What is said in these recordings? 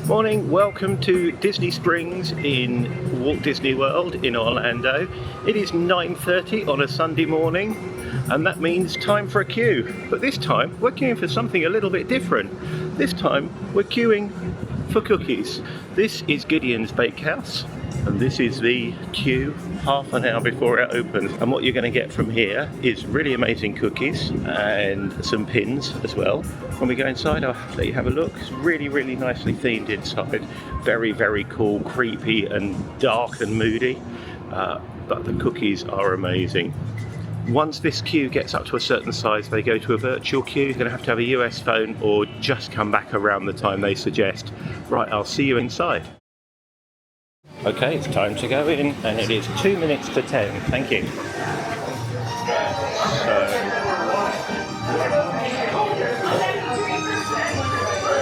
Morning, welcome to Disney Springs in Walt Disney World in Orlando. It is 9:30 on a Sunday morning and that means time for a queue. But this time we're queuing for something a little bit different. This time we're queuing for cookies. This is Gideon's Bakehouse and this is the queue half an hour before it opens. And what you're going to get from here is really amazing cookies and some pins as well. When we go inside, I'll let you have a look. It's really nicely themed inside. Very cool, creepy and dark and moody. But the cookies are amazing. Once this queue gets up to a certain size, they go to a virtual queue. You're going to have a US phone or just come back around the time they suggest. Right, I'll see you inside. Okay, it's time to go in and it is 2 minutes to 10. Thank you.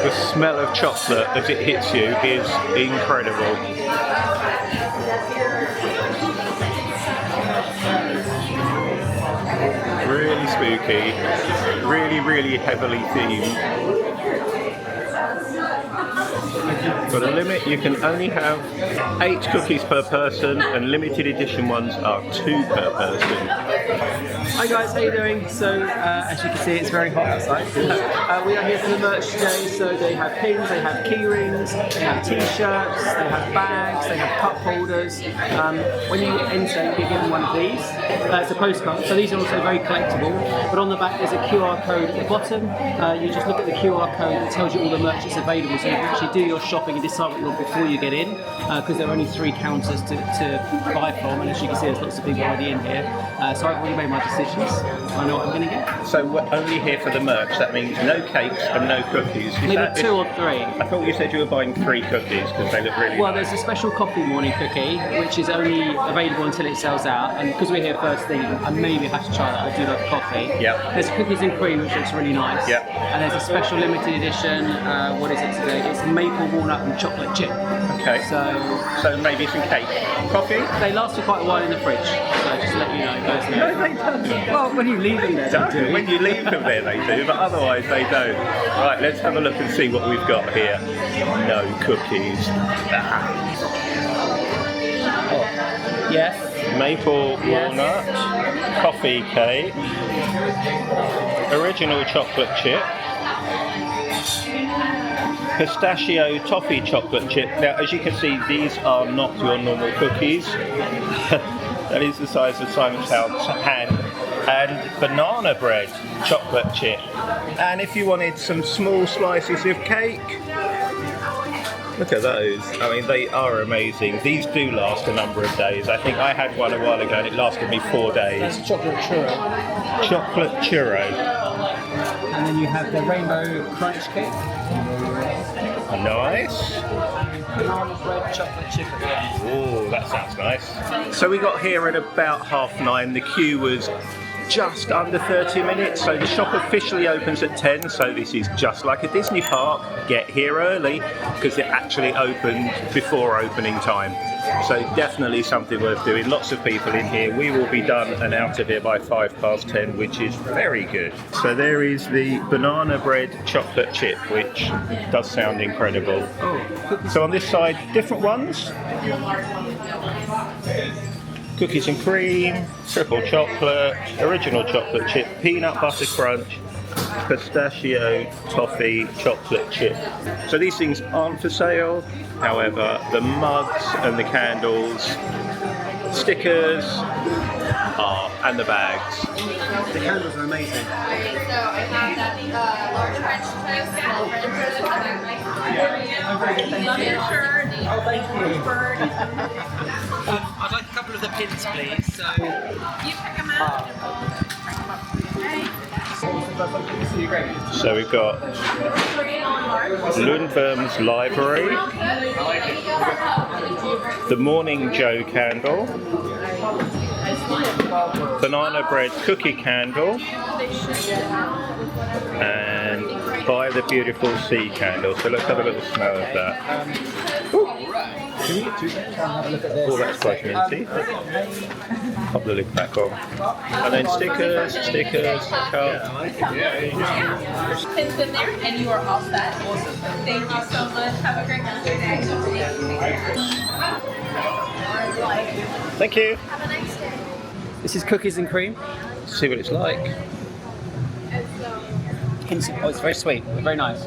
The smell of chocolate as it hits you is incredible. Really spooky, really heavily themed. For the limit, you can only have 8 cookies per person, and limited edition ones are 2 per person. Hi guys, how you doing? So, as you can see, it's very hot outside. We are here for the merch today, so they have pins, they have key rings, they have t-shirts, they have bags, they have cup holders. When you enter, you get given one of these. It's a postcard, so these are also very collectible. But on the back, there's a QR code at the bottom. You just look at the QR code, it tells you all the merch that's available, so you can actually do your shopping and decide what you want before you get in, because there are only 3 counters to buy from, and as you can see, there's lots of people already in here. So I've already made my decisions. I know what I'm going to get. So we're only here for the merch. That means no cakes and no cookies. Maybe 2 or 3. I thought you said you were buying 3 cookies because they look really well, nice. There's a special coffee morning cookie, which is only available until it sells out. And because we're here first thing, I maybe have to try that. I do love coffee. Yep. There's cookies and cream, which looks really nice. Yep. And there's a special limited edition. What is it today? It's maple walnut and chocolate chip. Okay. So maybe some cake. Coffee? They last for quite a while in the fridge. So just to let you know, personally. No, they don't. Well, when you leave them there, they do. When you leave them there, they do, but otherwise they don't. Right, let's have a look and see what we've got here. No cookies. Yes. Maple walnut, coffee cake, original chocolate chip, pistachio toffee chocolate chip. Now, as you can see, these are not your normal cookies. That is the size of Simon Child's hand. And banana bread chocolate chip. And if you wanted some small slices of cake, look at those. I mean, they are amazing. These do last a number of days. I think I had one a while ago and it lasted me 4 days. That's a chocolate churro. Chocolate churro. And then you have the rainbow crunch cake. Nice. Banana bread chocolate chip again. Oh, that sounds nice. So we got here at about 9:30. The queue was just under 30 minutes, so the shop officially opens at 10, so this is just like a Disney park. Get here early because it actually opened before opening time, so definitely something worth doing. Lots of people in here. We will be done and out of here by 10:05, which is very good. So there is the banana bread chocolate chip, which does sound incredible. So on this side, different ones. Cookies and cream, triple chocolate, original chocolate chip, peanut butter crunch, pistachio toffee chocolate chip. So these things aren't for sale, however the mugs and the candles, stickers are, and the bags. The candles are amazing. Okay, so I have that large French toast. Love your shirt. Oh, thank you. Bird. I'd like a couple of the pins, please. So. You pick them out. Okay. So we've got Lundberg's Library, the Morning Joe candle, banana bread cookie candle, and buy the beautiful sea candle. So let's have a little smell of that. Oh, that's quite minty. Pop the lid back on. And then stickers, check out. Pins in there, and you are all set. Awesome. Thank you so much. Have a great rest of your day. Thank you. Have a nice day. This is cookies and cream. See what it's like. Oh, it's very sweet, very nice.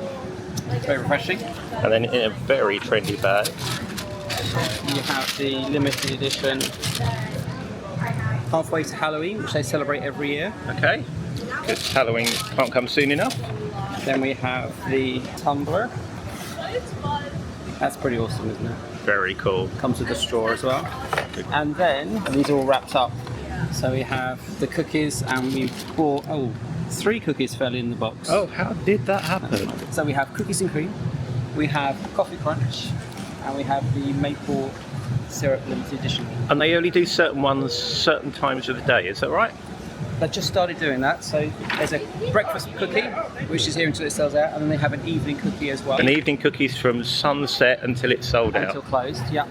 It's very refreshing. And then in a very trendy bag. You have the limited edition Halfway to Halloween, which they celebrate every year. Okay. Because Halloween can't come soon enough. Then we have the tumbler. That's pretty awesome, isn't it? Very cool. Comes with a straw as well. And then these are all wrapped up. So we have the cookies, and we bought 3 cookies fell in the box. Oh, how did that happen? So we have cookies and cream, we have coffee crunch, and we have the maple syrup limited edition. And they only do certain ones certain times of the day, is that right? They just started doing that. So there's a breakfast cookie, which is here until it sells out, and then they have an evening cookie as well. An evening cookies from sunset until it's sold out. Until closed, yeah.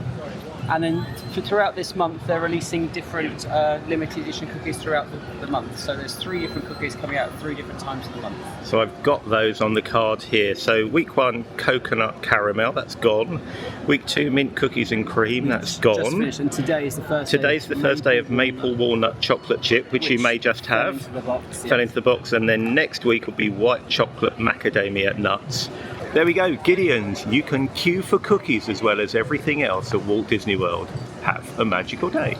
And then throughout this month, they're releasing different limited edition cookies throughout the month. So there's 3 different cookies coming out at 3 different times of the month. So I've got those on the card here. So week 1, coconut caramel, that's gone. Week 2, mint cookies and cream, that's gone. Just finished, and today is the first Today's the first day of maple walnut chocolate chip, which you may just have. Fell into the box, and then next week will be white chocolate macadamia nuts. There we go, Gideon's. You can queue for cookies as well as everything else at Walt Disney World. Have a magical day.